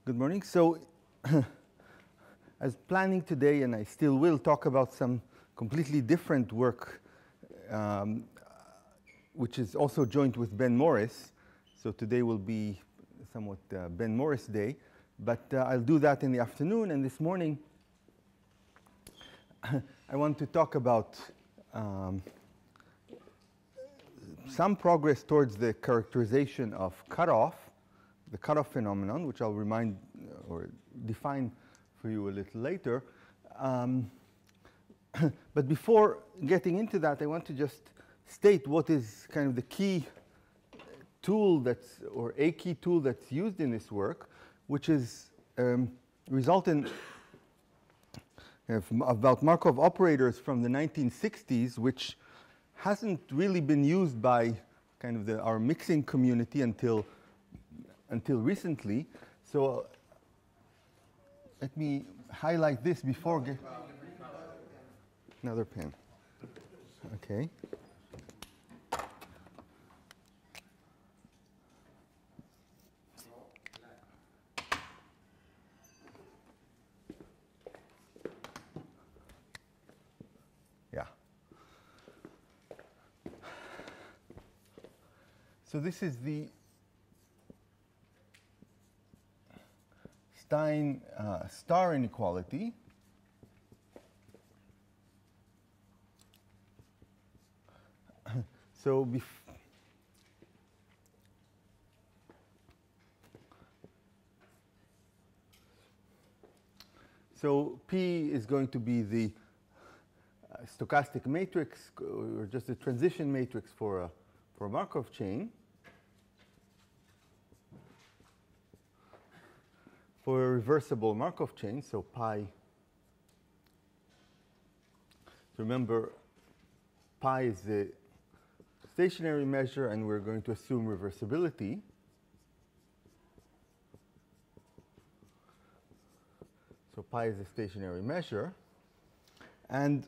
Good morning. So I was planning today, and I still will, talk about some completely different work, which is also joint with Ben Morris. So today will be somewhat Ben Morris day, but I'll do that in the afternoon. And this morning, I want to talk about some progress towards the characterization of cutoff, the cutoff phenomenon, which I'll remind or define for you a little later. But before getting into that, I want to just state what is kind of the key tool that's, or a key tool that's used in this work, which is result in about Markov operators from the 1960s, which hasn't really been used by kind of our mixing community until recently. So let me highlight this before another pen. Okay. Yeah. So this is the Stein star inequality. So P is going to be the stochastic matrix, or just a transition matrix for a Markov chain. For a reversible Markov chain, so pi. Remember, pi is the stationary measure, and we're going to assume reversibility. So pi is a stationary measure. And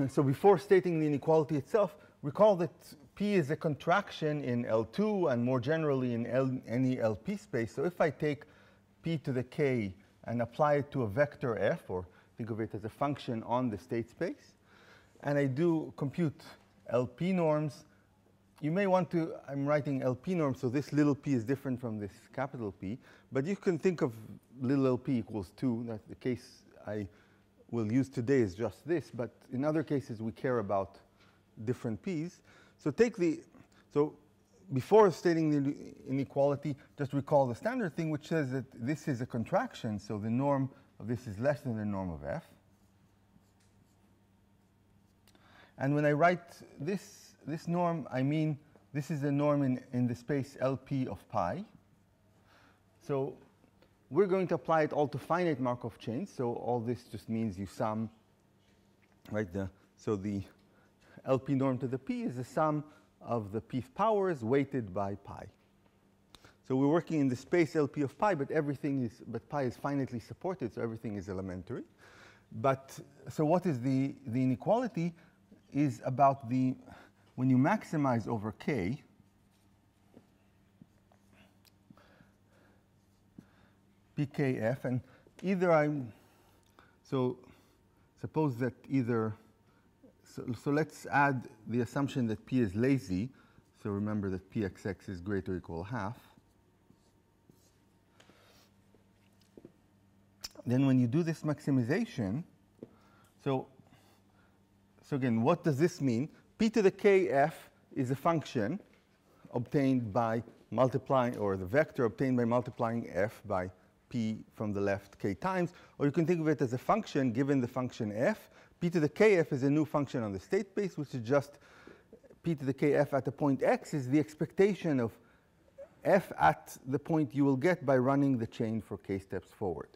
so before stating the inequality itself, recall that P is a contraction in L2 and more generally in any LP space. So if I take P to the k and apply it to a vector f, or think of it as a function on the state space, and I do compute LP norms, you may want to, I'm writing LP norms, so this little p is different from this capital P, but you can think of little LP equals 2. That's the case I will use today is just this, but in other cases we care about different P's. So so before stating the inequality, just recall the standard thing, which says that this is a contraction, so the norm of this is less than the norm of f. And when I write this norm, I mean this is a norm in the space LP of pi. So we're going to apply it all to finite Markov chains. So all this just means you sum, right? So the LP norm to the P is the sum of the Pth powers weighted by pi. So we're working in the space LP of pi, but pi is finitely supported, so everything is elementary. But so what is the inequality is about when you maximize over k, pkf, and so suppose that so let's add the assumption that P is lazy. So remember that Pxx is greater or equal to half. Then when you do this maximization, so again, what does this mean? P to the kf is a function obtained by multiplying, or the vector obtained by multiplying f by P from the left k times. Or you can think of it as a function given the function f. P to the kf is a new function on the state space, which is just P to the kf at the point x is the expectation of f at the point you will get by running the chain for k steps forward.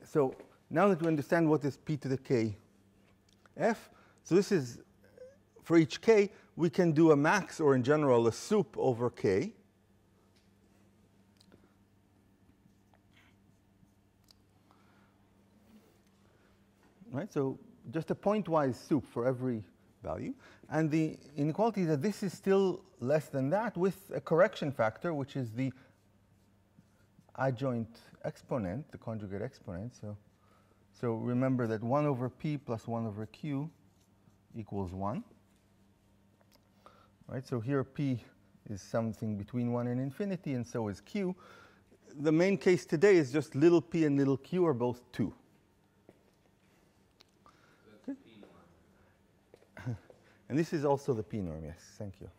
So now that we understand what is P to the kf, so this is, for each k, we can do a max, or in general, a sup over k. Right, so just a pointwise sup for every value. And the inequality is that this is still less than that with a correction factor, which is the adjoint exponent, the conjugate exponent. So remember that 1 over p plus 1 over q equals 1. Right? So here p is something between 1 and infinity, and so is q. The main case today is just little p and little q are both 2. Okay. P norm. And this is also the p norm, yes. Thank you.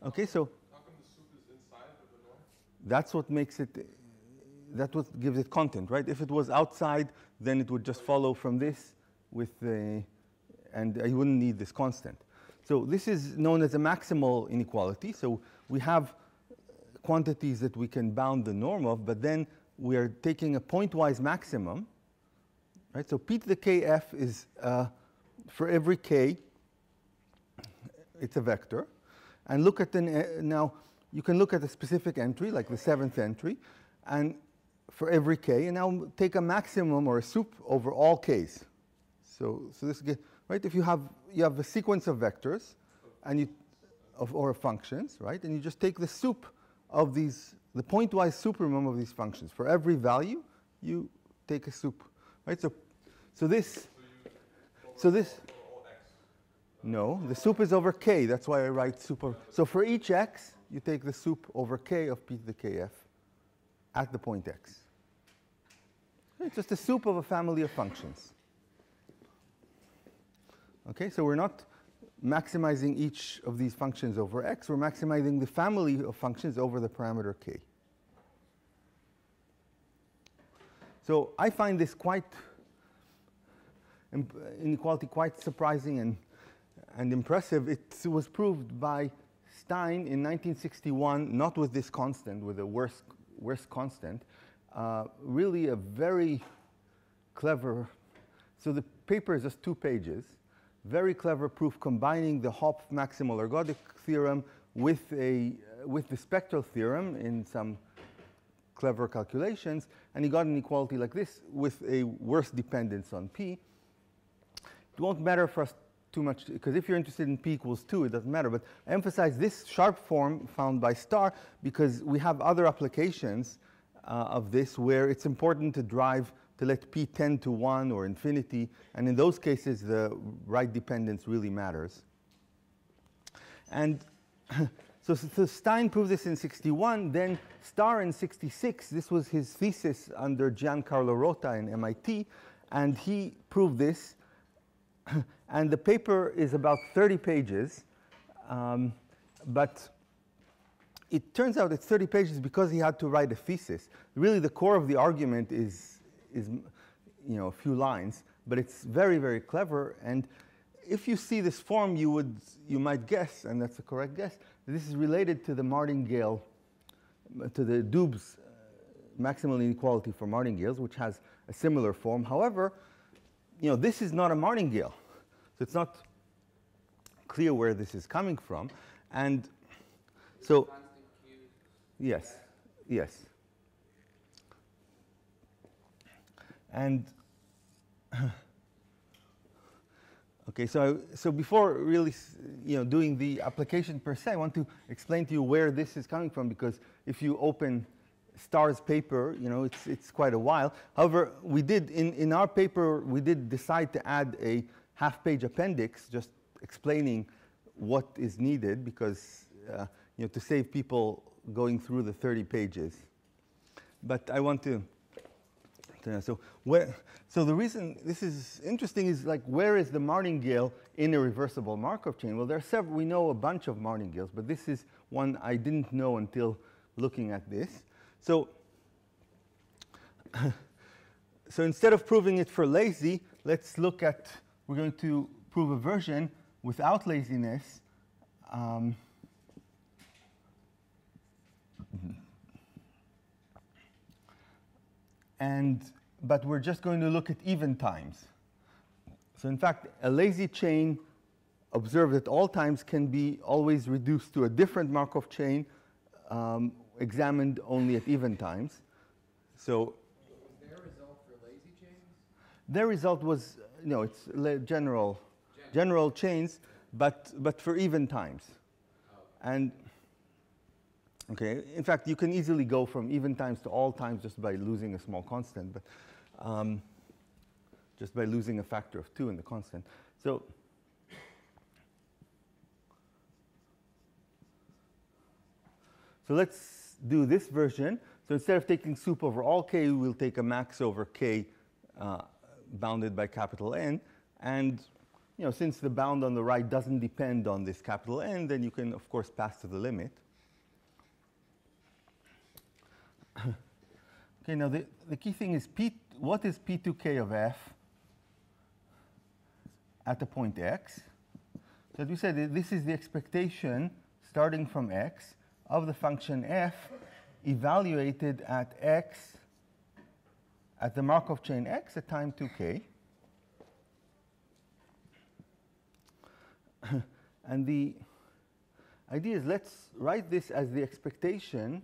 Okay, so how come the soup is inside of the norm? that's what makes it, that's what gives it content, right? If it was outside, then it would just follow from this with the, and I wouldn't need this constant. So this is known as a maximal inequality. So we have quantities that we can bound the norm of, but then we are taking a pointwise maximum, right? So p to the kf is, for every k, it's a vector. And look at the, now you can look at a specific entry, like the 7th entry, and for every k, and now take a maximum or a sup over all k's. So this gets, right? If you have a sequence of vectors, and or functions, right? And you just take the sup of these, the pointwise supremum of these functions. For every value, you take a sup, right? So this. No, the sup is over k. That's why I write sup over. So for each x, you take the sup over k of p to the kf at the point x. It's just a sup of a family of functions. Okay, so we're not maximizing each of these functions over x. We're maximizing the family of functions over the parameter k. So I find this inequality quite surprising and impressive. It was proved by Stein in 1961, not with this constant, with a worse constant. Really a very clever, so the paper is just 2 pages. Very clever proof combining the Hopf maximal ergodic theorem with the spectral theorem in some clever calculations, and he got an equality like this with a worse dependence on p. It won't matter for us too much, because if you're interested in p equals 2, it doesn't matter. But I emphasize this sharp form found by Starr because we have other applications of this where it's important to let p tend to 1 or infinity, and in those cases the right dependence really matters. And so Stein proved this in 61, then Starr in 66. This was his thesis under Giancarlo Rota in MIT, and he proved this. And the paper is about 30 pages, but it turns out it's 30 pages because he had to write a thesis. Really, the core of the argument is a few lines, but it's very, very clever. And if you see this form, you might guess, and that's a correct guess, that this is related to the martingale, to the Dub's maximal inequality for martingales, which has a similar form. However, this is not a martingale, so it's not clear where this is coming from. And so, yes. And okay, so before really doing the application per se, I want to explain to you where this is coming from, because if you open Starr's paper, it's quite a while. However, we did in our paper we did decide to add a half-page appendix just explaining what is needed, because to save people going through the 30 pages. But I want to so the reason this is interesting is, like, where is the martingale in a reversible Markov chain? Well, there are several. We know a bunch of martingales, but this is one I didn't know until looking at this. So instead of proving it for lazy, let's look at, we're going to prove a version without laziness. But we're just going to look at even times. So in fact, a lazy chain observed at all times can be always reduced to a different Markov chain examined only at even times. So was their result for lazy chains? Their result was, it's general chains, but for even times. Oh. Okay, in fact, you can easily go from even times to all times just by losing a small constant, but just by losing a factor of 2 in the constant. So let's do this version. So instead of taking sup over all k, we'll take a max over k bounded by capital N. And since the bound on the right doesn't depend on this capital N, then you can, of course, pass to the limit. Okay, now the key thing is what is P2k of f at the point x? So as we said, this is the expectation starting from x of the function f evaluated at x at the Markov chain x at time 2k. And the idea is let's write this as the expectation.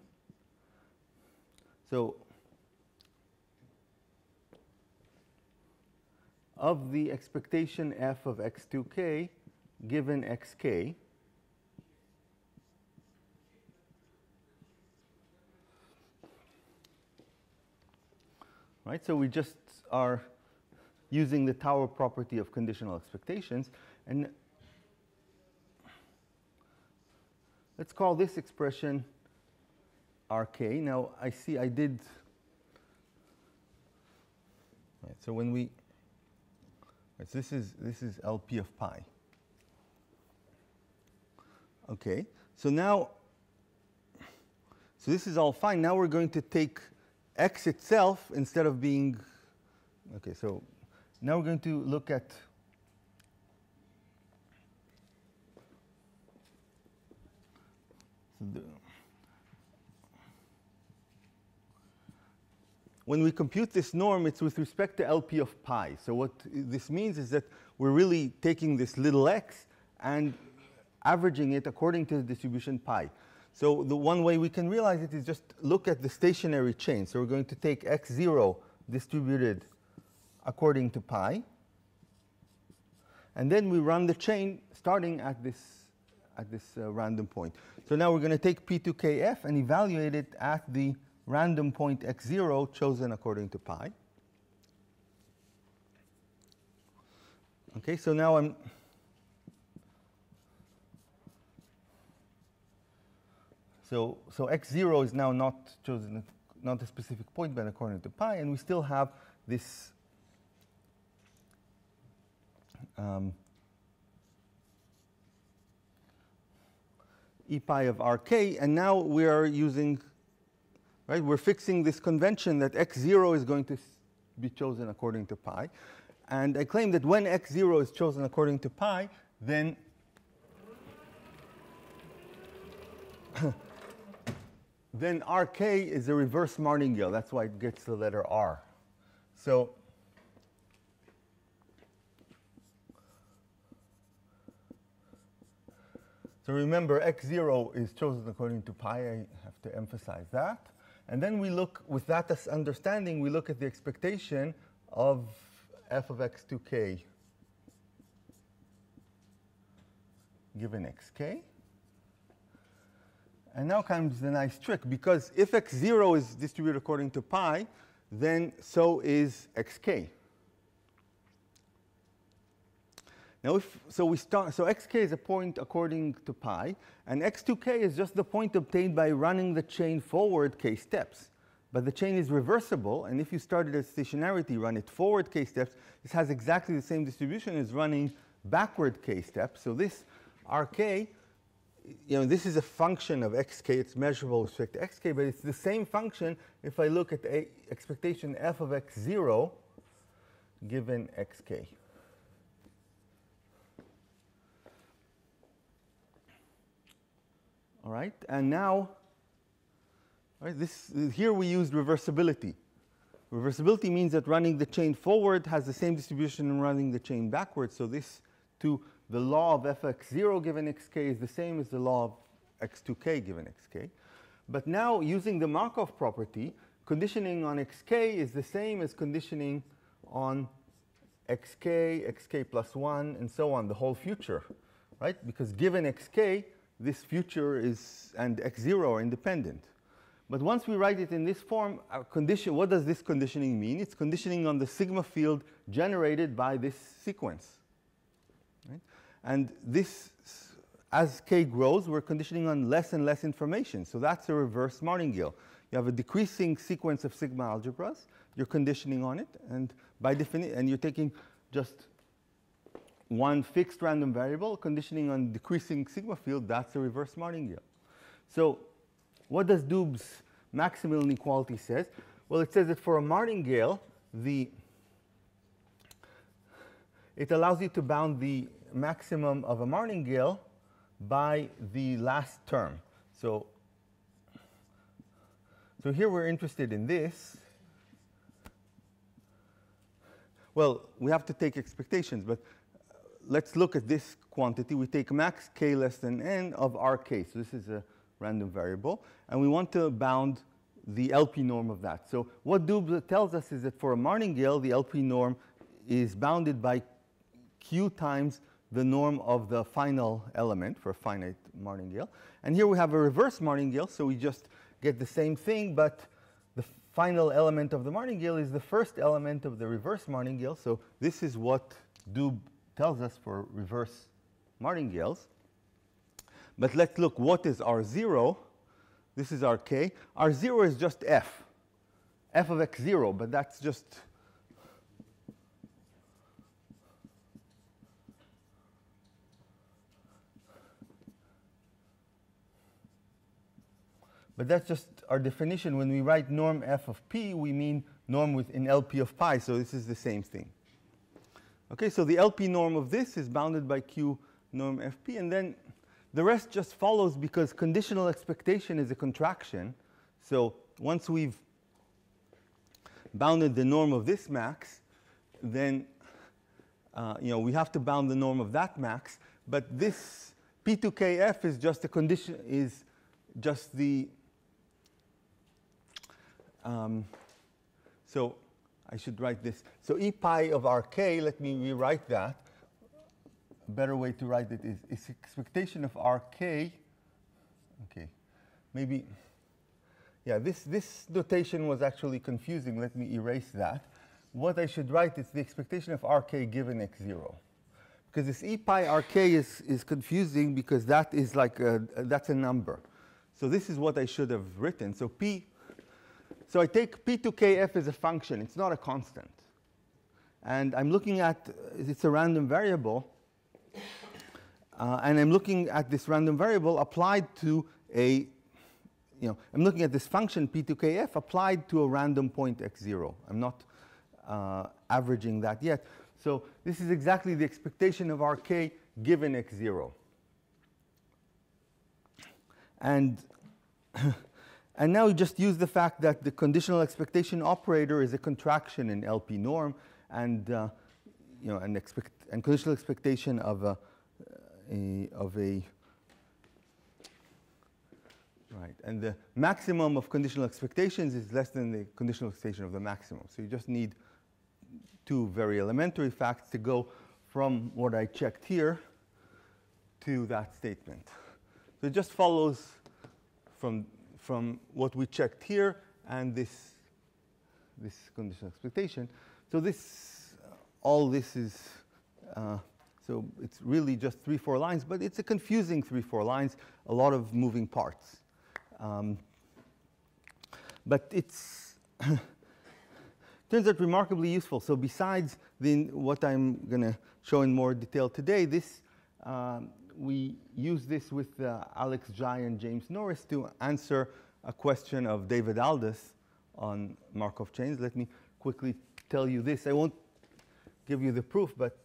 So of the expectation f of x2k given xk, right? So we just are using the Tower property of conditional expectations. And let's call this expression Rk. Now, I see I did. Right, so when we, right, so this is Lp of pi. Okay. So now, so this is all fine. Now we're going to take x itself instead of being. Okay. So now we're going to look at. So when we compute this norm, it's with respect to Lp of pi. So what this means is that we're really taking this little x and averaging it according to the distribution pi. So the one way we can realize it is just look at the stationary chain. So we're going to take x0 distributed according to pi. And then we run the chain starting at this random point. So now we're going to take P2kf and evaluate it at the random point x0 chosen according to pi. Okay, so now so x0 is now not chosen, not a specific point, but according to pi, and we still have this e pi of Rk, and now we are using. Right, we're fixing this convention that x0 is going to be chosen according to pi. And I claim that when x0 is chosen according to pi, then then Rk is a reverse martingale. That's why it gets the letter R. So remember, x0 is chosen according to pi. I have to emphasize that. And then we look, with that as understanding, we look at the expectation of f of x2k given xk. And now comes the nice trick, because if x0 is distributed according to pi, then so is xk. Now, so xk is a point according to pi, and x2k is just the point obtained by running the chain forward k steps. But the chain is reversible, and if you started at stationarity, run it forward k steps, this has exactly the same distribution as running backward k steps. So this Rk, this is a function of xk. It's measurable with respect to xk, but it's the same function if I look at the expectation f of x0 given xk. All right, and now, right, here we used reversibility. Reversibility means that running the chain forward has the same distribution as running the chain backwards. So this to the law of fx0 given xk is the same as the law of x2k given xk. But now, using the Markov property, conditioning on xk is the same as conditioning on xk, xk plus 1, and so on, the whole future, right? Because given xk, this future and x0 are independent. But once we write it in this form, what does this conditioning mean? It's conditioning on the sigma field generated by this sequence. Right? And this, as k grows, we're conditioning on less and less information. So that's a reverse martingale. You have a decreasing sequence of sigma algebras. You're conditioning on it, and by definition, and you're taking just one fixed random variable, conditioning on decreasing sigma field. That's a reverse martingale. So what does Dub's maximal inequality says? Well, it says that for a martingale, it allows you to bound the maximum of a martingale by the last term. So here we're interested in this. Well, we have to take expectations, but let's look at this quantity. We take max k less than n of rk. So this is a random variable. And we want to bound the LP norm of that. So what Dub tells us is that for a martingale, the LP norm is bounded by q times the norm of the final element for a finite martingale. And here we have a reverse martingale, so we just get the same thing, but the final element of the martingale is the first element of the reverse martingale. So this is what Dub tells us for reverse martingales. But let's look, what is R0? This is Rk. R0 is just f of x0, but that's just our definition. When we write norm f of p, we mean norm within LP of pi, so this is the same thing. Okay, so the LP norm of this is bounded by q norm fp, and then the rest just follows because conditional expectation is a contraction. So once we've bounded the norm of this max, then we have to bound the norm of that max. But this P2KF is just a condition, is just the so I should write this. So E pi of Rk, let me rewrite that. A better way to write it is expectation of Rk. Okay, maybe, yeah, this notation was actually confusing. Let me erase that. What I should write is the expectation of Rk given x0. Because this E pi Rk is confusing because that is like that's a number. So this is what I should have written. So I take P2KF as a function. It's not a constant. And I'm looking at, it's a random variable. And I'm looking at this random variable applied to I'm looking at this function P2KF applied to a random point x0. I'm not averaging that yet. So this is exactly the expectation of Rk given x0. And now we just use the fact that the conditional expectation operator is a contraction in LP norm, and conditional expectation of a right, and the maximum of conditional expectations is less than the conditional expectation of the maximum. So you just need two very elementary facts to go from what I checked here to that statement. So it just follows from what we checked here and this conditional expectation. So all this is, so it's really just 3-4 lines, but it's a confusing 3-4 lines, a lot of moving parts. But it's turns out remarkably useful. So besides what I'm going to show in more detail today, we use this with Alex Jai and James Norris to answer a question of David Aldous on Markov chains. Let me quickly tell you this. I won't give you the proof, but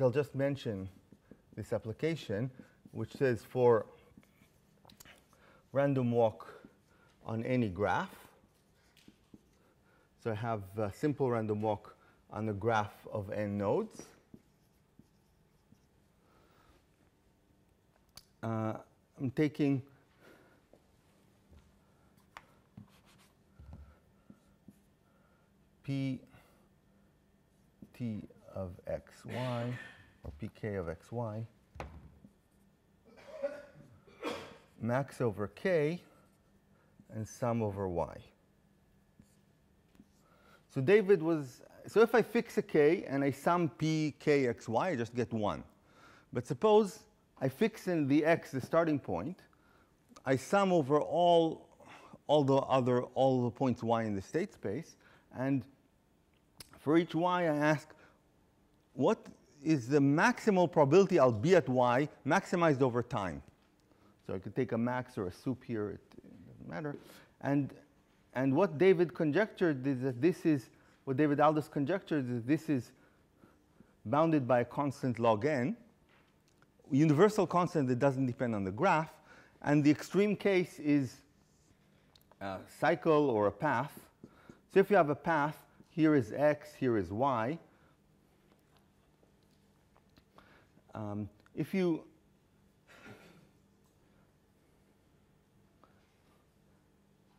I'll just mention this application, which says for random walk on any graph. So I have a simple random walk on a graph of n nodes. I'm taking Pt of xy, or pk of xy, max over k and sum over y. So so if I fix a k and I sum p k x y, I just get 1. But suppose I fix in the x, the starting point, I sum over all the points y in the state space, and for each y I ask, what is the maximal probability I'll be at y maximized over time? So I could take a max or a sup here, it doesn't matter. And what David conjectured is that what David Aldous conjectured is this is bounded by a constant log n, universal constant that doesn't depend on the graph, and the extreme case is a cycle or a path. So if you have a path, here is x, here is y.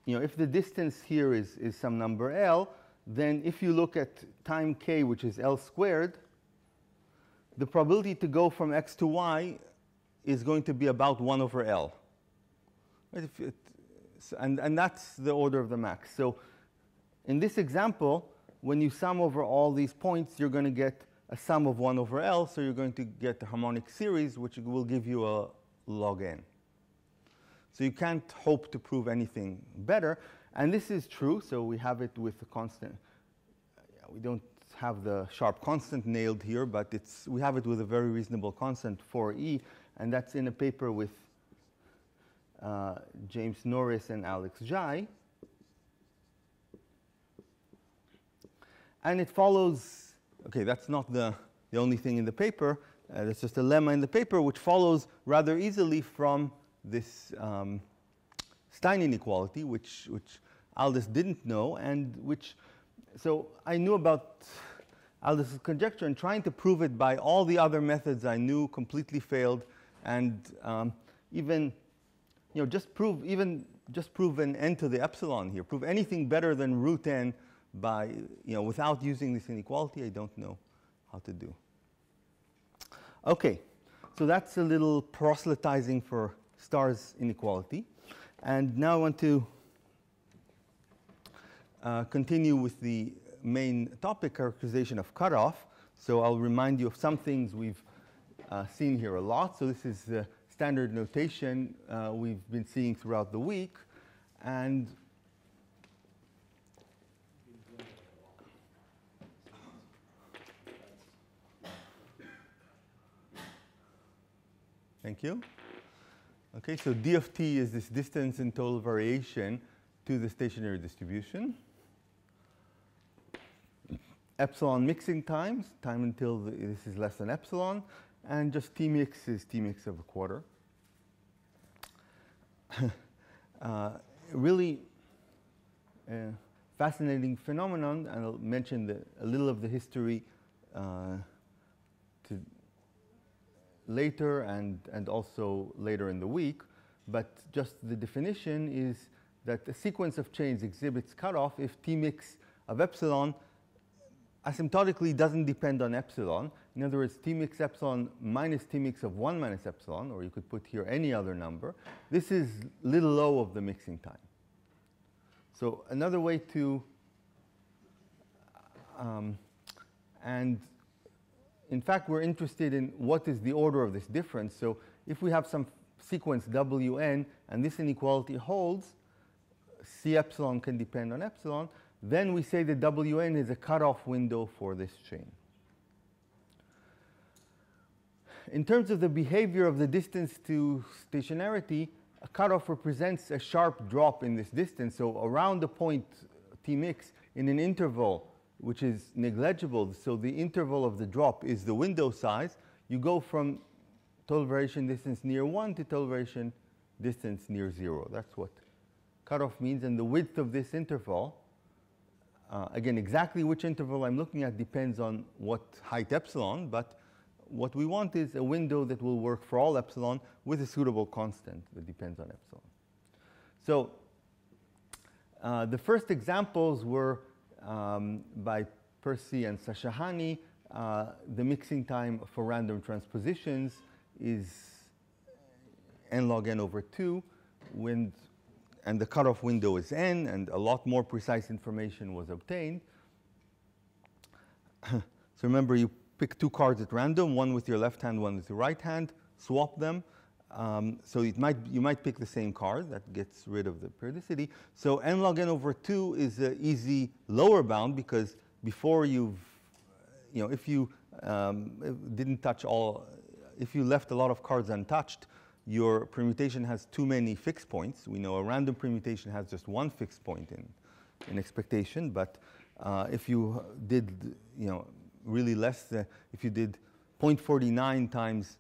If the distance here is some number L, then if you look at time k, which is L squared, the probability to go from x to y is going to be about 1 over L. Right? And that's the order of the max. So in this example, when you sum over all these points, you're going to get a sum of 1 over L. So you're going to get a harmonic series, which will give you a log n. So you can't hope to prove anything better. And this is true. So we have it with the constant. We don't have the sharp constant nailed here, but we have it with a very reasonable constant, 4e. And that's in a paper with James Norris and Alex Jai. And it follows, OK, that's not the only thing in the paper. That's just a lemma in the paper, which follows rather easily from this Stein inequality, which Aldous didn't know, and so I knew about Aldous' conjecture, and trying to prove it by all the other methods I knew completely failed, and even just prove an n to the epsilon here, prove anything better than root n by without using this inequality, I don't know how to do. Okay, so that's a little proselytizing for Starr's inequality. And now I want to continue with the main topic, characterization of cutoff. So I'll remind you of some things we've seen here a lot. So this is the standard notation we've been seeing throughout the week. And thank you. OK, so d of t is this distance in total variation to the stationary distribution. Epsilon mixing time until this is less than epsilon. And just t mix is t mix of a quarter. Really fascinating phenomenon. And I'll mention a little of the history later and also later in the week. But just the definition is that a sequence of chains exhibits cutoff if t mix of epsilon asymptotically doesn't depend on epsilon. In other words, t mix epsilon minus t mix of 1 minus epsilon, or you could put here any other number. This is little o of the mixing time. So another way to, and in fact, we're interested in what is the order of this difference. So if we have some sequence wn and this inequality holds, c epsilon can depend on epsilon, then we say that wn is a cutoff window for this chain. In terms of the behavior of the distance to stationarity, a cutoff represents a sharp drop in this distance. So around the point t mix in an interval which is negligible, so the interval of the drop is the window size, you go from total variation distance near 1 to total variation distance near 0. That's what cutoff means. And the width of this interval, again, exactly which interval I'm looking at depends on what height epsilon, but what we want is a window that will work for all epsilon with a suitable constant that depends on epsilon. So the first examples were by Percy and Sashahani. The mixing time for random transpositions is n log n over 2. and the cutoff window is n, and a lot more precise information was obtained. So remember, you pick two cards at random, one with your left hand, one with your right hand, swap them. So you might pick the same card. That gets rid of the periodicity. So n log n over 2 is an easy lower bound, because before if you didn't touch all, if you left a lot of cards untouched, your permutation has too many fixed points. We know a random permutation has just one fixed point in expectation, but if you did really less, if you did 0.49 times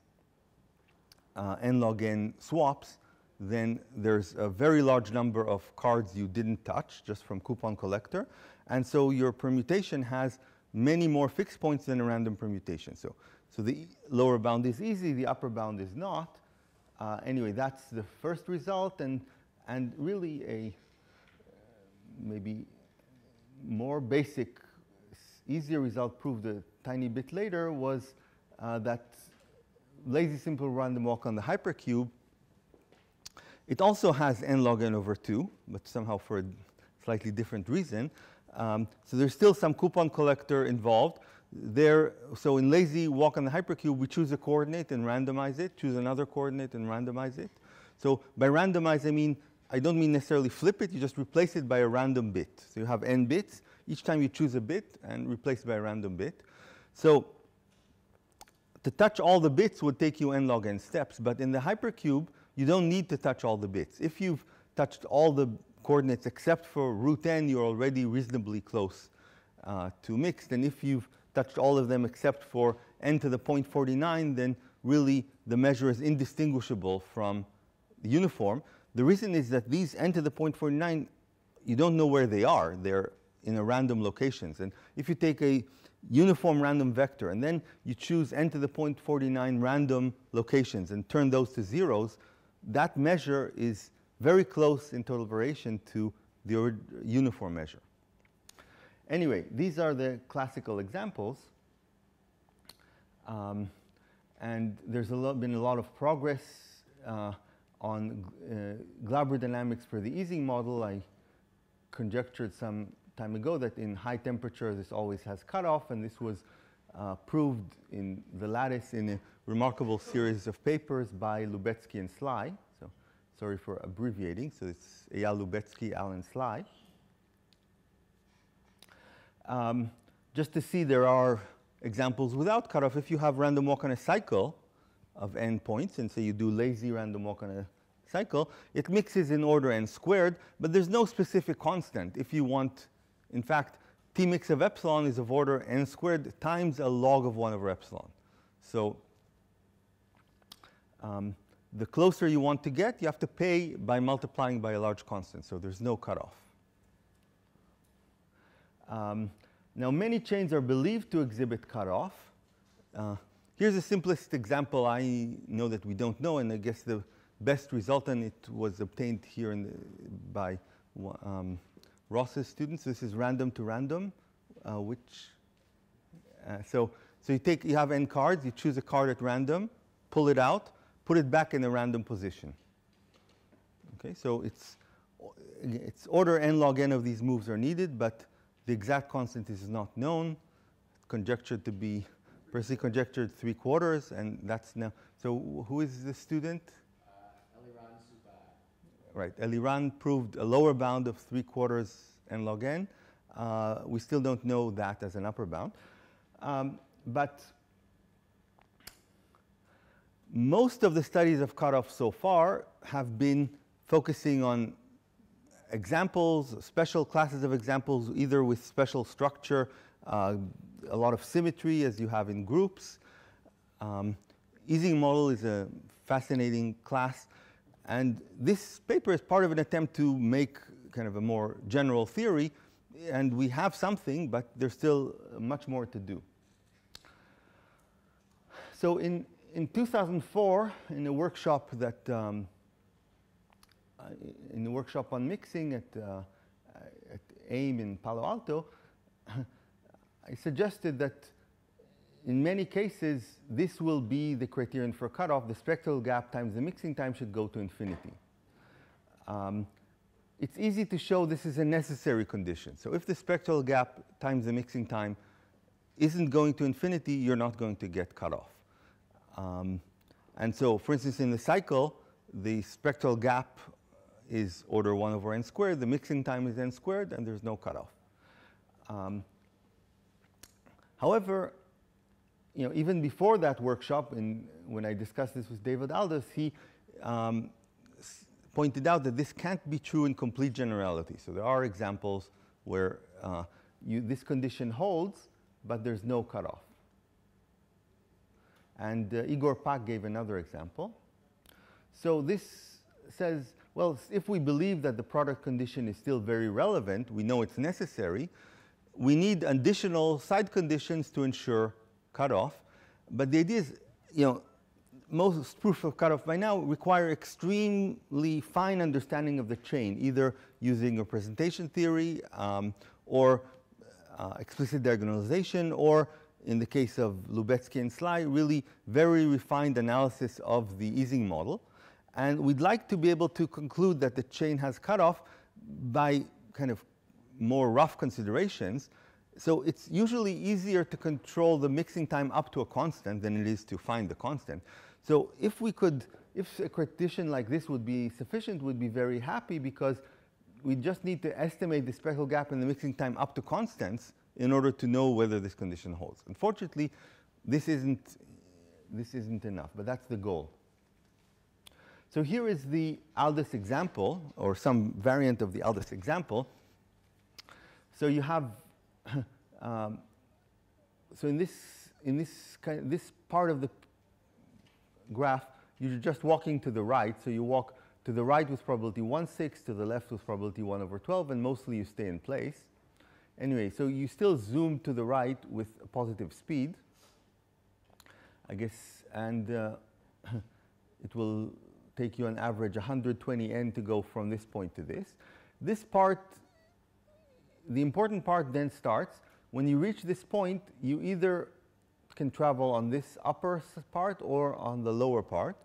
n log n swaps, then there's a very large number of cards you didn't touch just from coupon collector. And so your permutation has many more fixed points than a random permutation. So the lower bound is easy, the upper bound is not. Anyway, that's the first result. And really a maybe more basic, easier result proved a tiny bit later was that lazy simple random walk on the hypercube, it also has n log n over 2, but somehow for a slightly different reason. So there's still some coupon collector involved. So in lazy walk on the hypercube, we choose a coordinate and randomize it, choose another coordinate and randomize it. So by randomize, I don't mean necessarily flip it, you just replace it by a random bit. So you have n bits. Each time you choose a bit and replace it by a random bit. So to touch all the bits would take you n log n steps, but in the hypercube, you don't need to touch all the bits. If you've touched all the coordinates except for root n, you're already reasonably close to mixed. And if you've touched all of them except for n to the 0.49, then really the measure is indistinguishable from the uniform. The reason is that these n to the 0.49, you don't know where they are. They're in a random locations. And if you take a uniform random vector, and then you choose n to the 0.49 random locations and turn those to zeros, that measure is very close in total variation to the uniform measure. Anyway, these are the classical examples. And there's been a lot of progress on Glauber dynamics for the Ising model. I conjectured some time ago that in high temperature this always has cutoff, and this was proved in the lattice in a remarkable series of papers by Lubetsky and Sly. So sorry for abbreviating. So it's Eyal Lubetsky, Alan Sly. Just to see, there are examples without cutoff. If you have random walk on a cycle of n points, and so you do lazy random walk on a cycle, it mixes in order n squared, but there's no specific constant. If you want, in fact, T mix of epsilon is of order n squared times a log of 1 over epsilon. So the closer you want to get, you have to pay by multiplying by a large constant. So there's no cutoff. Now, many chains are believed to exhibit cutoff. Here's the simplest example I know that we don't know, and I guess the best result, and it was obtained here by Ross's students. This is random to random, so you have n cards, you choose a card at random, pull it out, put it back in a random position. Okay, so it's order n log n of these moves are needed, but the exact constant is not known. Conjectured to be, Percy conjectured 3/4, and that's now. So who is the student? Eliran Subad. Right, Eliran proved a lower bound of 3/4 n log n. We still don't know that as an upper bound. But most of the studies of cutoff so far have been focusing on examples, special classes of examples, either with special structure, a lot of symmetry as you have in groups. Ising model is a fascinating class. And this paper is part of an attempt to make kind of a more general theory. And we have something, but there's still much more to do. So in 2004, in a workshop that in the workshop on mixing at AIM in Palo Alto, I suggested that in many cases, this will be the criterion for cutoff. The spectral gap times the mixing time should go to infinity. It's easy to show this is a necessary condition. So if the spectral gap times the mixing time isn't going to infinity, you're not going to get cutoff. And so, for instance, in the cycle, the spectral gap is order 1 over n squared. The mixing time is n squared, and there's no cutoff. However, even before that workshop, when I discussed this with David Aldous, he pointed out that this can't be true in complete generality. So there are examples where this condition holds, but there's no cutoff. And Igor Pak gave another example. So this says, well, if we believe that the product condition is still very relevant, we know it's necessary, we need additional side conditions to ensure cutoff. But the idea is, most proofs of cutoff by now require extremely fine understanding of the chain, either using representation theory or explicit diagonalization, or in the case of Lubetzky and Sly, really very refined analysis of the Ising model. And we'd like to be able to conclude that the chain has cutoff by kind of more rough considerations. So it's usually easier to control the mixing time up to a constant than it is to find the constant. So if a condition like this would be sufficient, we'd be very happy, because we just need to estimate the spectral gap in the mixing time up to constants in order to know whether this condition holds. Unfortunately, this isn't enough, but that's the goal. So here is the Aldous example, or some variant of the Aldous example. So you have, so in this part of the graph, you're just walking to the right. So you walk to the right with probability 1/6, to the left with probability 1 over 12, and mostly you stay in place. Anyway, so you still zoom to the right with a positive speed, I guess, and it will take you on average 120 n to go from this point to this. This part, the important part then starts. When you reach this point, you either can travel on this upper part or on the lower part.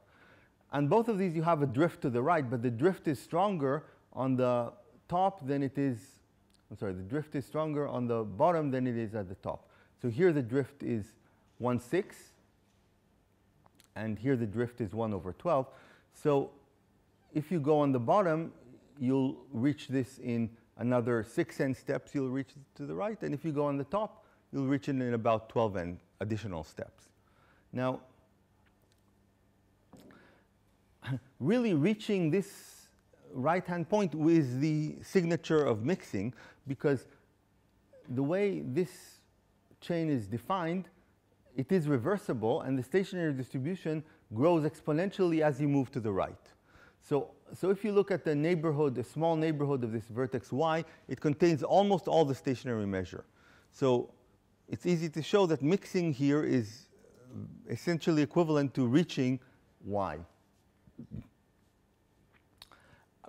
And both of these, you have a drift to the right, but the drift is stronger on the top than it is. The drift is stronger on the bottom than it is at the top. So here the drift is 1/6, and here the drift is 1 over 12. So if you go on the bottom, you'll reach this in another 6n steps, you'll reach to the right. And if you go on the top, you'll reach it in about 12n additional steps. Now, really reaching this right-hand point is the signature of mixing, because the way this chain is defined, it is reversible, and the stationary distribution grows exponentially as you move to the right. So if you look at the neighborhood, the small neighborhood of this vertex y, it contains almost all the stationary measure. So it's easy to show that mixing here is essentially equivalent to reaching y.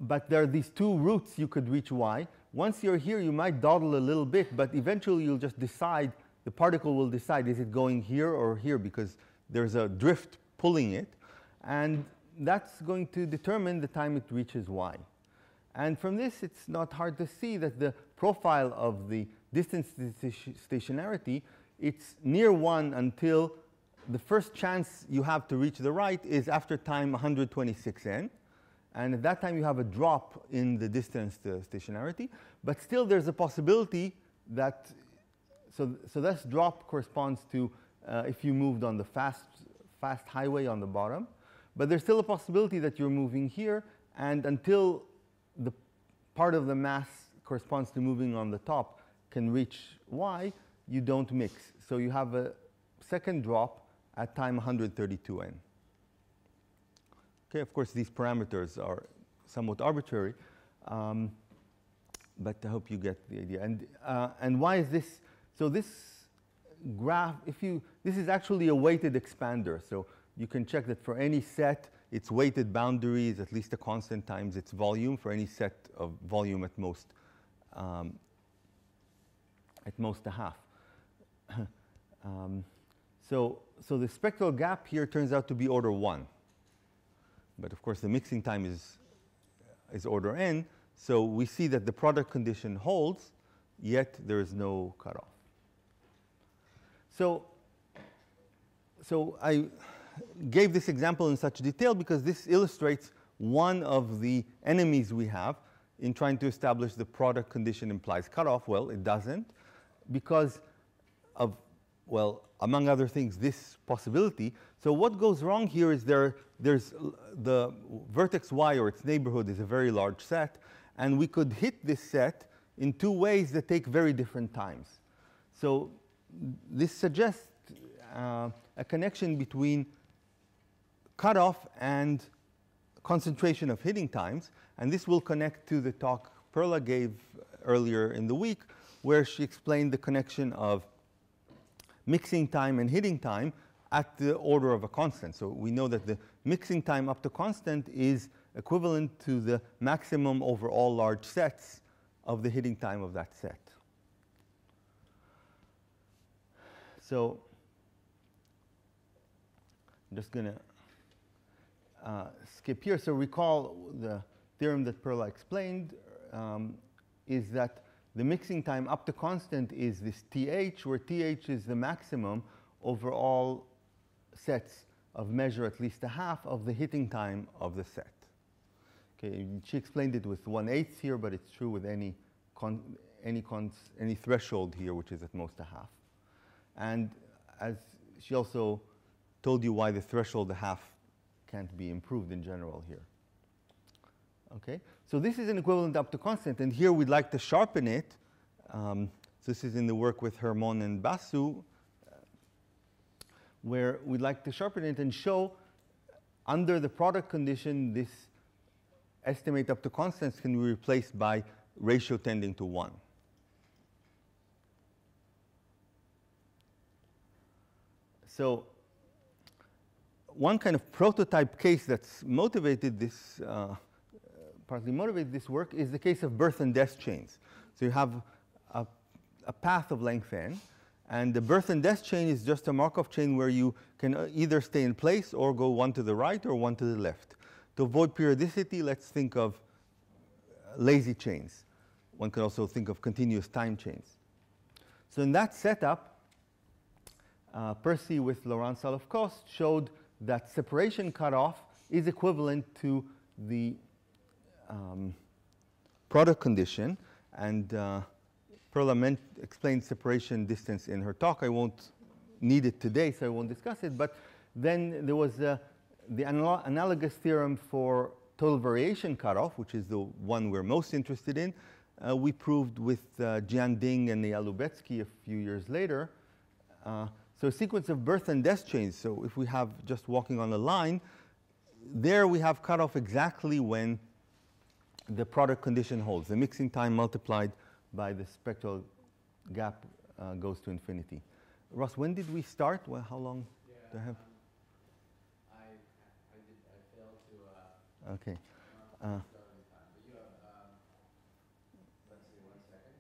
But there are these two routes you could reach y. Once you're here, you might dawdle a little bit, but eventually you'll just decide, the particle will decide, is it going here or here, because there's a drift pulling it. And that's going to determine the time it reaches y. And from this, it's not hard to see that the profile of the distance to stationarity, it's near 1 until the first chance you have to reach the right is after time 126n. And at that time, you have a drop in the distance to stationarity. But still, there's a possibility that, so this drop corresponds to if you moved on the fast highway on the bottom. But there's still a possibility that you're moving here, and until the part of the mass corresponds to moving on the top can reach y, you don't mix. So you have a second drop at time 132n. Okay, of course, these parameters are somewhat arbitrary, but I hope you get the idea. And why is this? So this graph, this is actually a weighted expander. So you can check that for any set, its weighted boundary is at least a constant times its volume for any set of volume at most a half. So the spectral gap here turns out to be order 1. But of course, the mixing time is order n. So we see that the product condition holds, yet there is no cutoff. So I gave this example in such detail because this illustrates one of the enemies we have in trying to establish the product condition implies cutoff. Well, it doesn't because of, well, among other things, this possibility. So what goes wrong here is there's the vertex y or its neighborhood is a very large set, and we could hit this set in two ways that take very different times. So this suggests a connection between cutoff and concentration of hitting times, and this will connect to the talk Perla gave earlier in the week, where she explained the connection of mixing time and hitting time at the order of a constant. So we know that the mixing time up to constant is equivalent to the maximum over all large sets of the hitting time of that set. So I'm just going to skip here. So recall the theorem that Perla explained is that the mixing time up to constant is this th, where th is the maximum over all sets of measure at least a half of the hitting time of the set. Okay, she explained it with 1/8 here, but it's true with any threshold here, which is at most a half. And as she also told you why the threshold a half can't be improved in general here. Okay, so this is an equivalent up to constant, and here we'd like to sharpen it. So this is in the work with Hermon and Basu, where we'd like to sharpen it and show under the product condition this estimate up to constants can be replaced by ratio tending to 1. So one kind of prototype case that's motivated this, partly motivated this work is the case of birth and death chains. So you have a path of length n, and the birth and death chain is just a Markov chain where you can either stay in place or go one to the right or one to the left. To avoid periodicity, let's think of lazy chains. One could also think of continuous time chains. So in that setup, Percy with Laurent Salov-Kost showed that separation cutoff is equivalent to the product condition, and Perla explained separation distance in her talk. I won't need it today, so I won't discuss it. But then there was the analogous theorem for total variation cutoff, which is the one we're most interested in. We proved with Jian Ding and Eyal Lubetsky a few years later. So a sequence of birth and death chains. So if we have just walking on a line, there we have cutoff exactly when the product condition holds. The mixing time multiplied by the spectral gap goes to infinity. Ross, when did we start? Well, how long do I have? I failed to. Okay. But you have. Let's see, 1 second.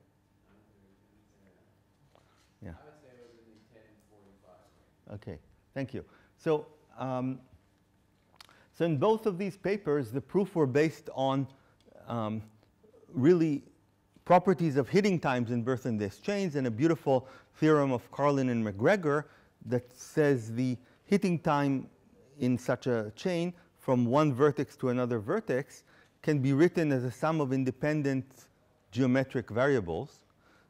Yeah. I would say it was in the 10:45. Okay. Thank you. So, so in both of these papers, the proof were based on really properties of hitting times in birth and death chains, and a beautiful theorem of Carlin and McGregor that says the hitting time in such a chain from one vertex to another vertex can be written as a sum of independent geometric variables.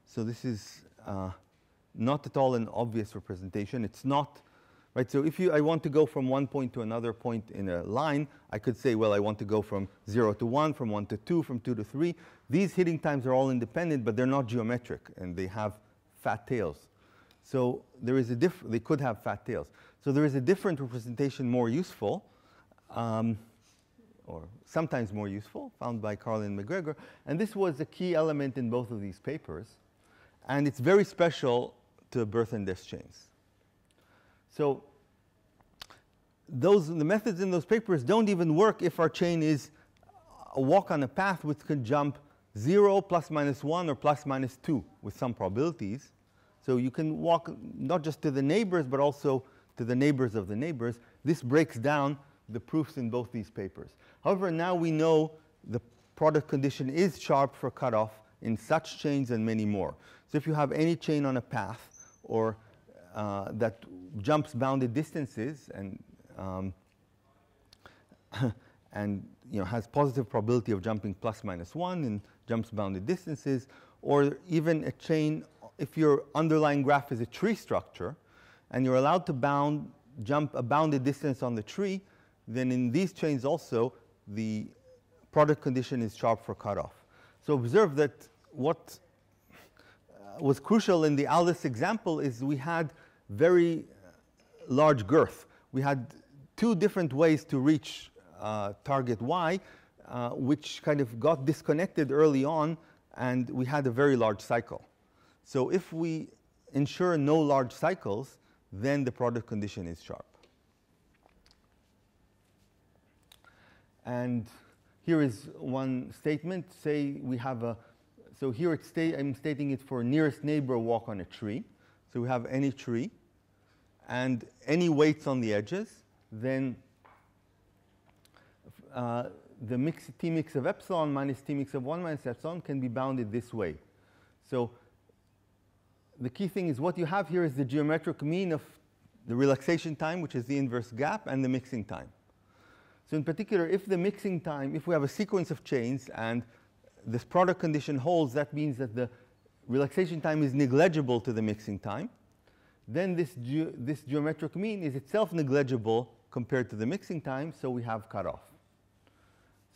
So this is not at all an obvious representation. It's not, right? So if I want to go from one point to another point in a line, I could say, well, I want to go from 0 to 1, from 1 to 2, from 2 to 3. These hitting times are all independent, but they're not geometric, and they have fat tails. So there is a they could have fat tails. So there is a different representation more useful, or sometimes more useful, found by Carlin and McGregor. And this was a key element in both of these papers. And it's very special to birth and death chains. So the methods in those papers don't even work if our chain is a walk on a path which can jump 0, plus minus 1, or plus minus 2 with some probabilities. So you can walk not just to the neighbors, but also to the neighbors of the neighbors. This breaks down the proofs in both these papers. However, now we know the product condition is sharp for cutoff in such chains and many more. So if you have any chain on a path or that jumps bounded distances and and has positive probability of jumping plus minus 1 and jumps bounded distances, or even a chain, if your underlying graph is a tree structure and you're allowed to jump a bounded distance on the tree, then in these chains also the product condition is sharp for cutoff. So observe that what was crucial in the Alice example is we had very large girth. We had two different ways to reach target y, which kind of got disconnected early on, and we had a very large cycle. So if we ensure no large cycles, then the product condition is sharp. And here is one statement. Say we have a, so here I'm stating it for nearest neighbor walk on a tree. So we have any tree and any weights on the edges, then the t mix of epsilon minus t mix of 1 minus epsilon can be bounded this way. So the key thing is what you have here is the geometric mean of the relaxation time, which is the inverse gap, and the mixing time. So in particular, if the mixing time, if we have a sequence of chains and this product condition holds, that means that the relaxation time is negligible to the mixing time. Then this geometric mean is itself negligible compared to the mixing time, so we have cutoff.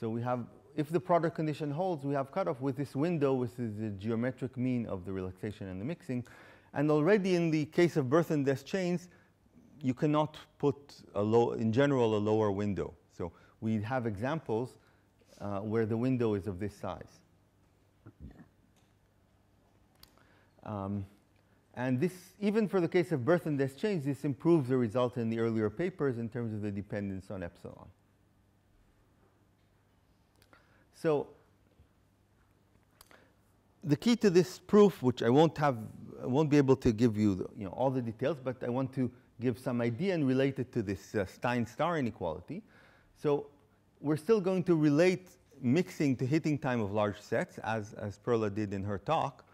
So we have, if the product condition holds, we have cutoff with this window, which is the geometric mean of the relaxation and the mixing. And already in the case of birth and death chains, you cannot put in general a lower window. So we have examples where the window is of this size. And this, even for the case of birth and death chains, this improves the result in the earlier papers in terms of the dependence on epsilon. So the key to this proof, which I won't be able to give you, all the details, but I want to give some idea and relate it to this stein star inequality. So we're still going to relate mixing to hitting time of large sets, as Perla did in her talk.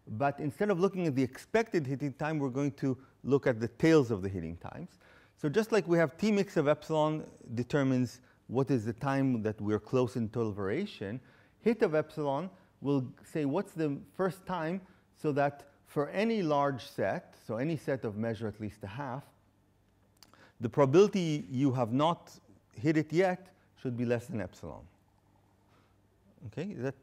But instead of looking at the expected hitting time, we're going to look at the tails of the hitting times. So just like we have t mix of epsilon determines what is the time that we're close in total variation, hit of epsilon will say what's the first time, so that for any large set, so any set of measure at least a half, the probability you have not hit it yet should be less than epsilon. Okay, is that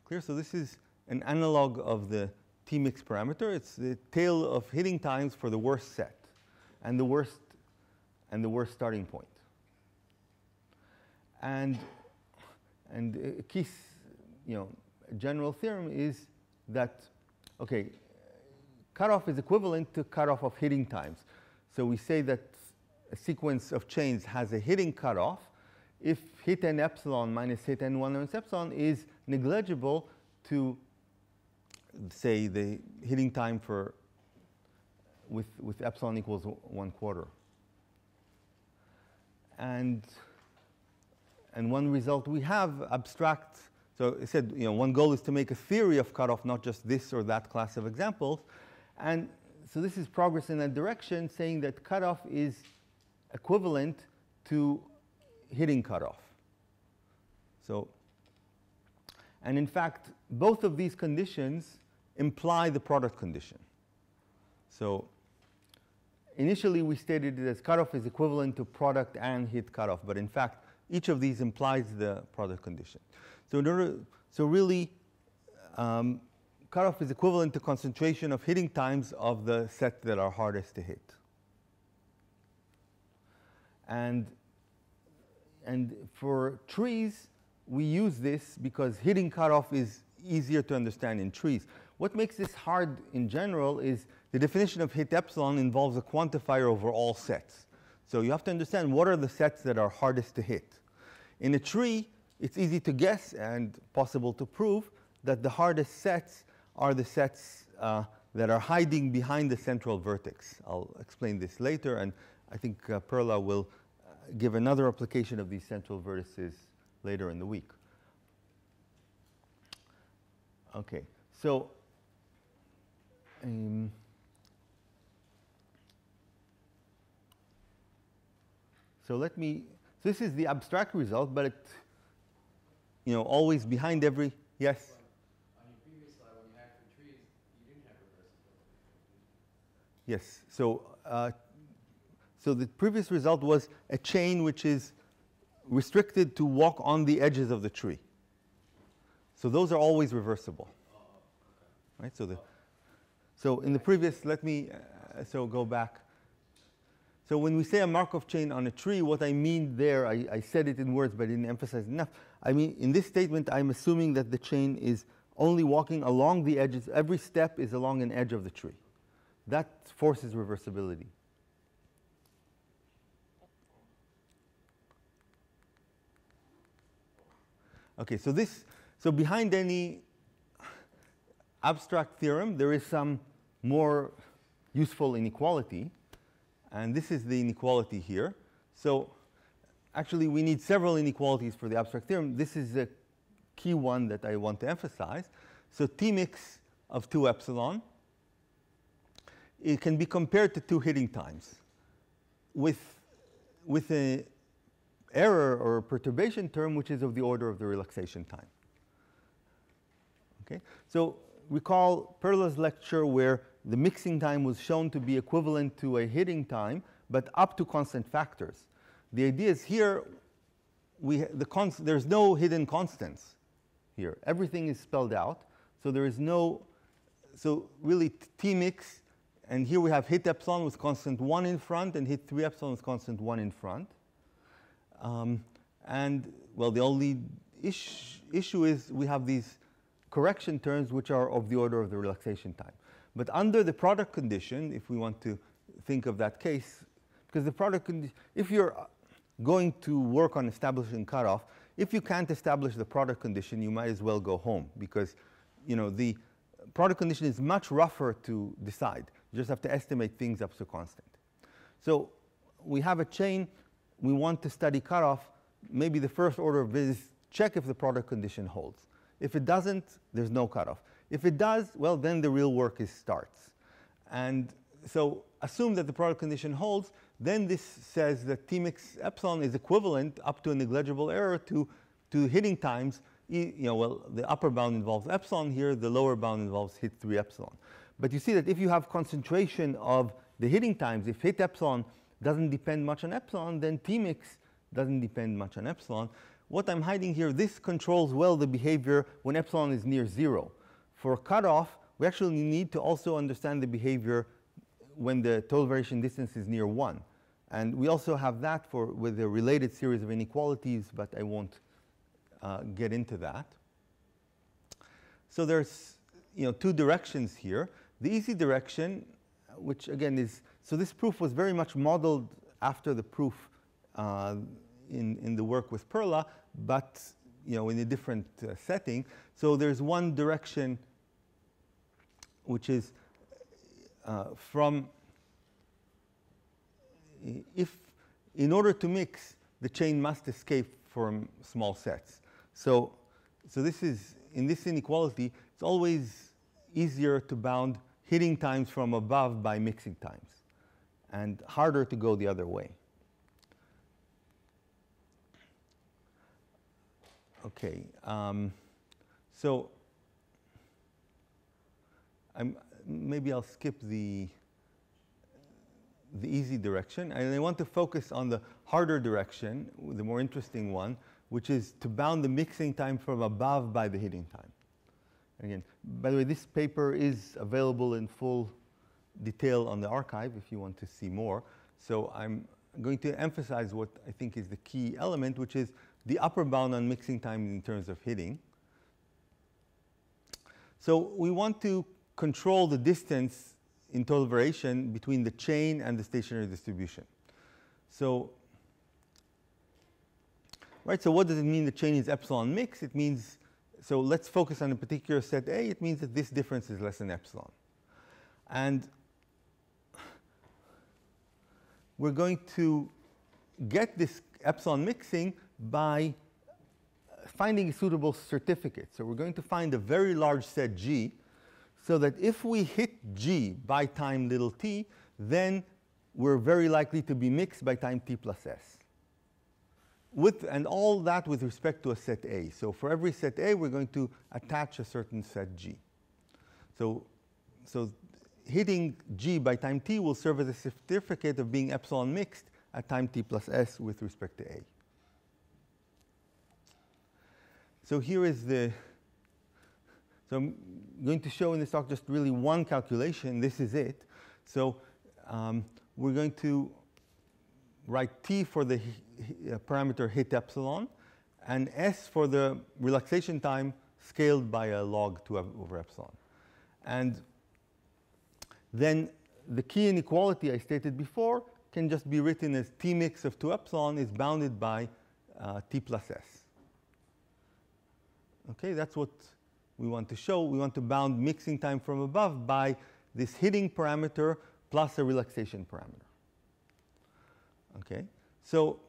clear? So this is an analog of the t mix parameter. It's the tail of hitting times for the worst set and the worst starting point. And a key, general theorem is that, okay, cutoff is equivalent to cutoff of hitting times. So we say that a sequence of chains has a hitting cutoff if hit n epsilon minus hit n 1 minus epsilon is negligible to, say, the hitting time for with epsilon equals 1/4. And one result we have abstract. So I said, one goal is to make a theory of cutoff, not just this or that class of examples. And so this is progress in that direction, saying that cutoff is equivalent to hitting cutoff. So, and in fact, both of these conditions imply the product condition. So initially we stated it as cutoff is equivalent to product and hit cutoff, but in fact, each of these implies the product condition. So really, cutoff is equivalent to concentration of hitting times of the sets that are hardest to hit. And for trees, we use this because hitting cutoff is easier to understand in trees. What makes this hard in general is the definition of hit epsilon involves a quantifier over all sets. So you have to understand what are the sets that are hardest to hit. In a tree, it's easy to guess and possible to prove that the hardest sets are the sets that are hiding behind the central vertex. I'll explain this later, and I think Perla will give another application of these central vertices later in the week. Okay, so so let me. This is the abstract result, but it, always behind every yes. On your previous slide, when you had for trees, you didn't have reversibility. Yes. So the previous result was a chain which is restricted to walk on the edges of the tree. So those are always reversible. Right? So in the previous, let me go back. So when we say a Markov chain on a tree, what I mean there, I said it in words, but I didn't emphasize enough. I mean, in this statement, I'm assuming that the chain is only walking along the edges. Every step is along an edge of the tree. That forces reversibility. Okay, so behind any abstract theorem, there is some more useful inequality. And this is the inequality here. So actually, we need several inequalities for the abstract theorem. This is a key one that I want to emphasize. So T mix of 2 epsilon, it can be compared to 2 hitting times with an error or perturbation term which is of the order of the relaxation time. Okay? So recall Perla's lecture where the mixing time was shown to be equivalent to a hitting time, but up to constant factors. The idea is here, there's no hidden constants here. Everything is spelled out. So there is no, so really T mix, and here we have hit epsilon with constant 1 in front, and hit 3 epsilon with constant 1 in front. And, well, the only issue is we have these correction terms which are of the order of the relaxation time. But under the product condition, if we want to think of that case, because the product condition, if you're going to work on establishing cutoff, if you can't establish the product condition, you might as well go home, because the product condition is much rougher to decide. You just have to estimate things up to constant. So we have a chain. We want to study cutoff. Maybe the first order of business, check if the product condition holds. If it doesn't, there's no cutoff. If it does, well, then the real work starts. And so assume that the product condition holds. Then this says that T mix epsilon is equivalent up to a negligible error to hitting times. Well, the upper bound involves epsilon here. The lower bound involves hit 3 epsilon. But you see that if you have concentration of the hitting times, if hit epsilon doesn't depend much on epsilon, then T mix doesn't depend much on epsilon. What I'm hiding here, this controls well the behavior when epsilon is near 0. For cutoff, we actually need to also understand the behavior when the total variation distance is near 1. And we also have that with a related series of inequalities, but I won't get into that. So there's 2 directions here. The easy direction, which again is, so this proof was very much modeled after the proof in the work with Perla, but in a different setting. So there's one direction which is if in order to mix, the chain must escape from small sets. So this is, in this inequality, it's always easier to bound hitting times from above by mixing times, and harder to go the other way. Okay, so maybe I'll skip the easy direction, and I want to focus on the harder direction, the more interesting one, which is to bound the mixing time from above by the hitting time. Again, by the way, this paper is available in full detail on the archive if you want to see more. So I'm going to emphasize what I think is the key element, which is the upper bound on mixing time in terms of hitting. So we want to control the distance in total variation between the chain and the stationary distribution. So, right, so what does it mean the chain is epsilon mix? It means, so let's focus on a particular set A. It means that this difference is less than epsilon. And we're going to get this epsilon mixing by finding a suitable certificate. So we're going to find a very large set G, so that if we hit G by time little t, then we're very likely to be mixed by time t plus s. And all that with respect to a set A. So for every set A, we're going to attach a certain set G. So hitting G by time t will serve as a certificate of being epsilon mixed at time t plus s with respect to A. So here is so I'm going to show in this talk just really one calculation. This is it. So we're going to write t for the parameter hit epsilon, and s for the relaxation time scaled by a log 2 over epsilon. And then the key inequality I stated before can just be written as t mix of 2 epsilon is bounded by t plus s. Okay, that's what we want to show. We want to bound mixing time from above by this hitting parameter plus a relaxation parameter. Okay, so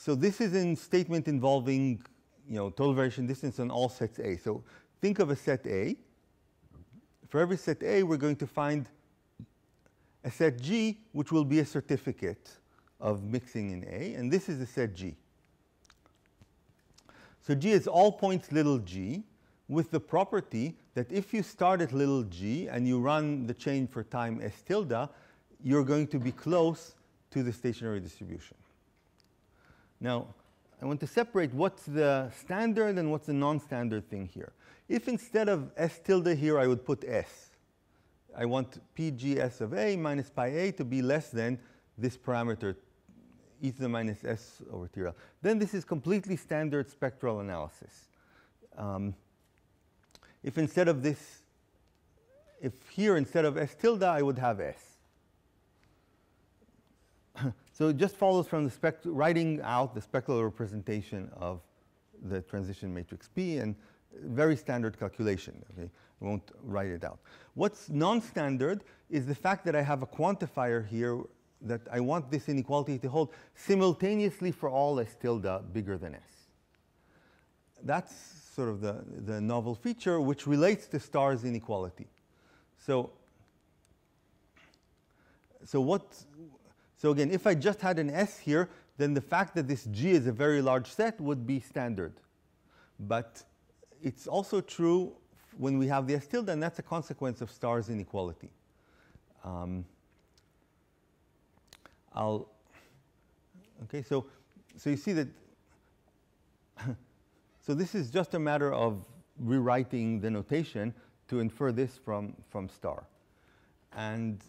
this is a statement involving total variation distance on all sets A. So think of a set A. For every set A, we're going to find a set G, which will be a certificate of mixing in A, and this is a set G. So G is all points little g, with the property that if you start at little g and you run the chain for time s tilde, you're going to be close to the stationary distribution. Now, I want to separate what's the standard and what's the non-standard thing here. If instead of s tilde here I would put s, I want pgs of A minus pi A to be less than this parameter e to the minus s over TRL. Then this is completely standard spectral analysis. If instead of this, if here instead of s tilde I would have s. So it just follows from the writing out the spectral representation of the transition matrix P, and very standard calculation. Okay? I won't write it out. What's non-standard is the fact that I have a quantifier here that I want this inequality to hold simultaneously for all s tilde bigger than s. That's sort of the novel feature which relates to stars inequality. So again, if I just had an s here, then the fact that this G is a very large set would be standard. But it's also true when we have the s tilde, and that's a consequence of stars inequality. Okay, so you see that. So this is just a matter of rewriting the notation to infer this from star, and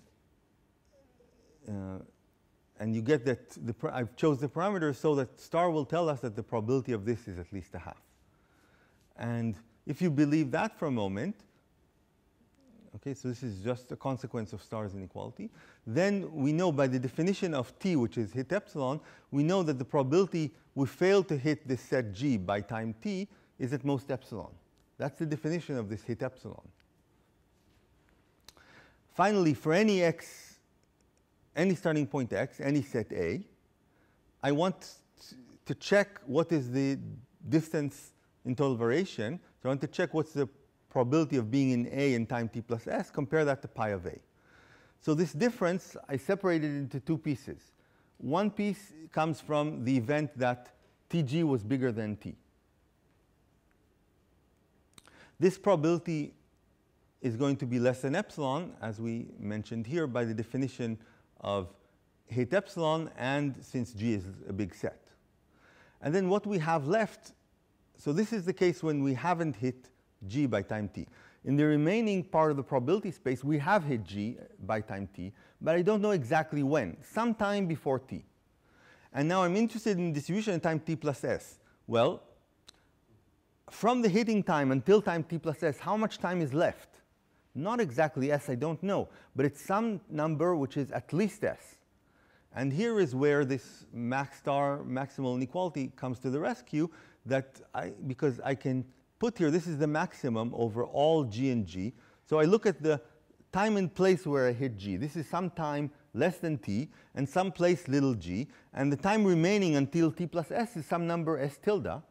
you get that I've chose the parameter so that star will tell us that the probability of this is at least a half. And if you believe that for a moment, okay, so this is just a consequence of stars inequality, then we know by the definition of t, which is hit epsilon, we know that the probability we fail to hit this set G by time t is at most epsilon. That's the definition of this hit epsilon. Finally, for any x, any starting point x, any set A, I want to check what is the distance in total variation. So I want to check what's the probability of being in A in time t plus s, compare that to pi of A. So this difference, I separated into two pieces. One piece comes from the event that Tg was bigger than T. This probability is going to be less than epsilon, as we mentioned here, by the definition of hit epsilon, and since G is a big set. And then what we have left, so this is the case when we haven't hit G by time t. In the remaining part of the probability space, we have hit G by time t, but I don't know exactly when, sometime before t. And now I'm interested in distribution at time t plus s. Well, from the hitting time until time t plus s, how much time is left? Not exactly s, I don't know, but it's some number which is at least s. And here is where this maximal inequality comes to the rescue, that because I can put here, this is the maximum over all g and g. So I look at the time and place where I hit g. This is some time less than t, and some place little g, and the time remaining until t plus s is some number s tilde.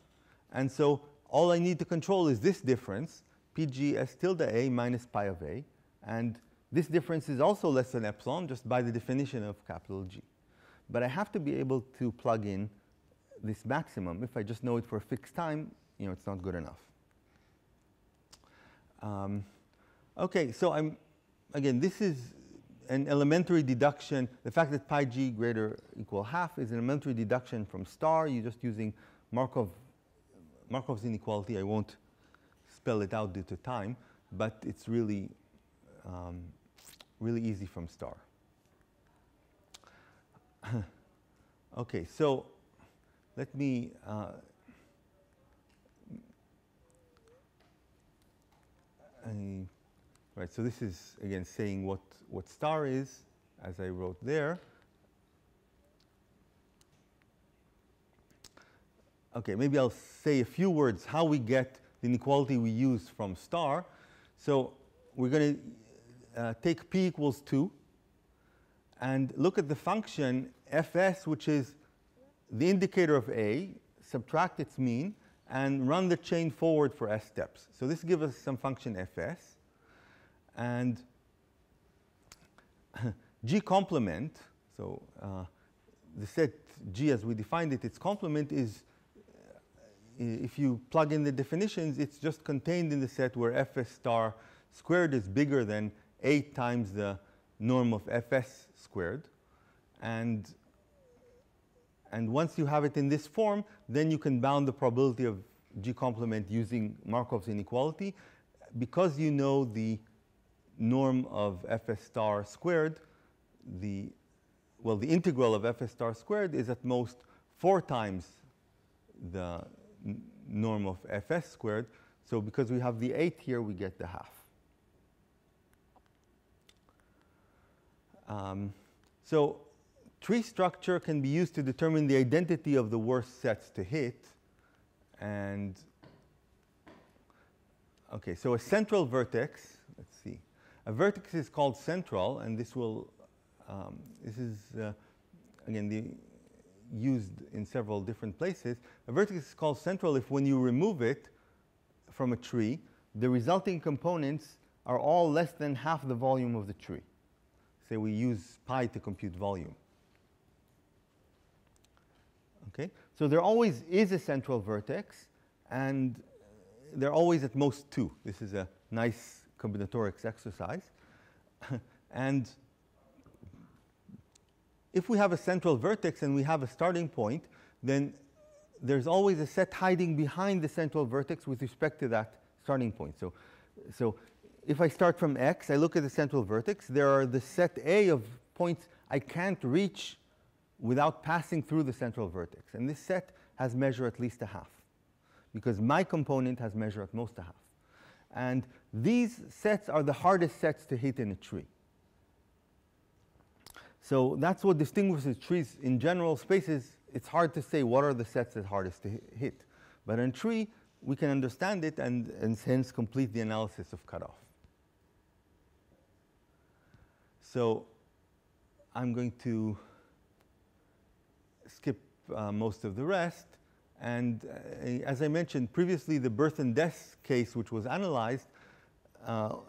And so all I need to control is this difference, pg s tilde a minus pi of a. And this difference is also less than epsilon, just by the definition of capital G. But I have to be able to plug in this maximum. If I just know it for a fixed time, it's not good enough. OK, so again, this is an elementary deduction. The fact that pi g greater equal half is an elementary deduction from star. You're just using Markov's inequality. I won't spell it out due to time, but it's really really easy from star. OK, so let me right, so this is, again, saying what star is, as I wrote there. OK, maybe I'll say a few words how we get the inequality we use from star. So we're going to take p equals 2 and look at the function fs, which is the indicator of a, subtract its mean, and run the chain forward for s steps. So this gives us some function fs. And g complement, so the set g as we defined it, its complement is, if you plug in the definitions, it's just contained in the set where fs star squared is bigger than 8 times the norm of fs squared. And once you have it in this form, then you can bound the probability of g complement using Markov's inequality. Because you know the norm of fs star squared, the integral of fs star squared is at most 4 times the norm of fs squared. So because we have the 8 here, we get the half. So tree structure can be used to determine the identity of the worst sets to hit. And OK, so a central vertex, let's see. A vertex is called central, and this is, again, used in several different places. A vertex is called central if when you remove it from a tree, the resulting components are all less than half the volume of the tree. Say we use pi to compute volume. Okay, so there always is a central vertex, and there are always at most 2. This is a nice combinatorics exercise. And if we have a central vertex and we have a starting point, then there's always a set hiding behind the central vertex with respect to that starting point. So if I start from x, I look at the central vertex. There are the set A of points I can't reach without passing through the central vertex. And this set has measure at least a half, because my component has measure at most a half. And these sets are the hardest sets to hit in a tree. So that's what distinguishes trees. In general spaces, it's hard to say what are the sets that are hardest to hit. But in a tree, we can understand it and hence complete the analysis of cutoff. So I'm going to skip most of the rest. And as I mentioned previously, the birth and death case, which was analyzed,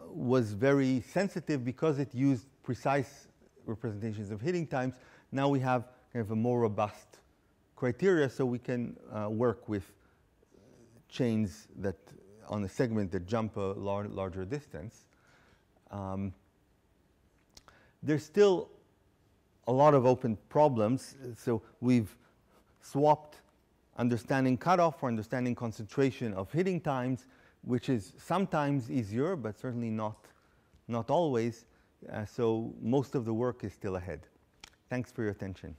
was very sensitive because it used precise representations of hitting times. Now we have kind of a more robust criteria, so we can work with chains that on a segment that jump a larger distance. There's still a lot of open problems. So we've swapped understanding cutoff for understanding concentration of hitting times, which is sometimes easier, but certainly not always. So most of the work is still ahead. Thanks for your attention.